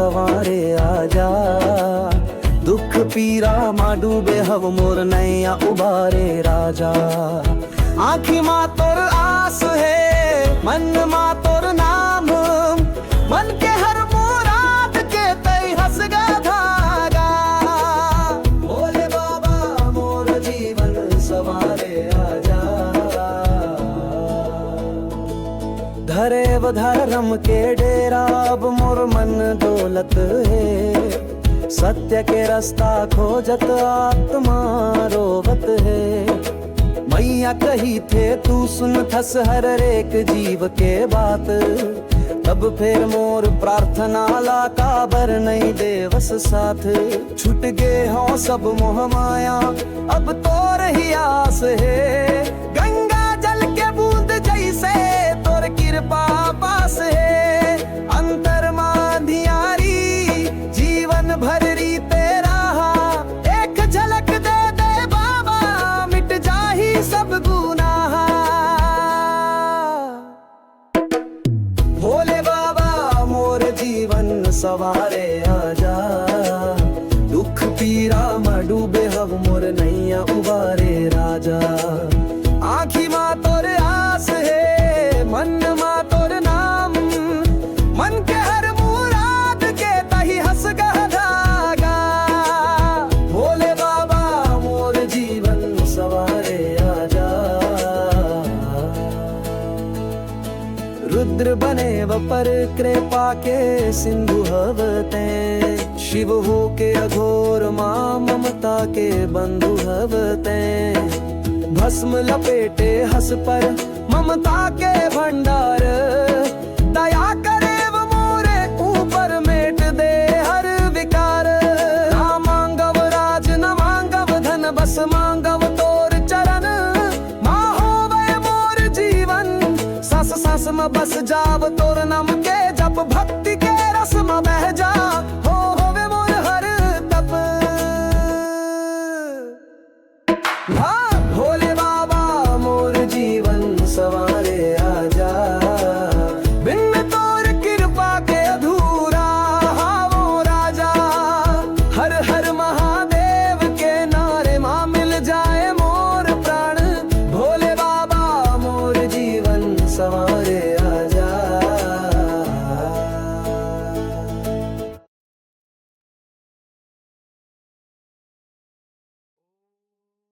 सवारे आजा। दुख पीरा मां डूबे हव मोर नैया उबारे राजा। आँखी मां तोर आस है, मन मां तोर नाम, मन के हर मुराद के तई हंस गा धागा। भोले बाबा मोर जीवन सवारे आजा। धरे व धर्म के डेरा अब मोर मन दौलत है। सत्य के रास्ता खोजत आत्मा रोवत है। मैया कही थे तू सुन थस हर एक जीव के बात। तब फिर मोर प्रार्थना ला काबर नहीं देवस साथ। छूट गे हो सब मोह माया अब तोर ही आस है। गंगा जल के बूंद जैसे तोर कृपा पास है। अंतर माधियारी जीवन भर री तेरा। एक झलक दे दे बाबा मिट जाही सब गुनाह। भोले बाबा मोर जीवन सवारे आजा। दुख पीरा मां डूबे हव मोर नैया उबारे राजा। आँखी मां तोर आस है, मन मां तोर नाम, मन के हर मुराद के तही हंस गा धागा। भोले बाबा मोर जीवन सवारे आजा। रुद्र बने व पर कृपा के सिंधु हवते। शिव हो के अघोर मां ममता के बंधु हवते। भस्म लपेटे हंस पर ममता के भंडार। दया करे वो मोरे ऊपर मेट दे हर विकार। ना मांगव राज न मांगव धन बस मांगव तोर चरण। मां होवे मोर जीवन सांस सांस में बस जाव तोर नाम के जप। भक्ति के रस में बह जा।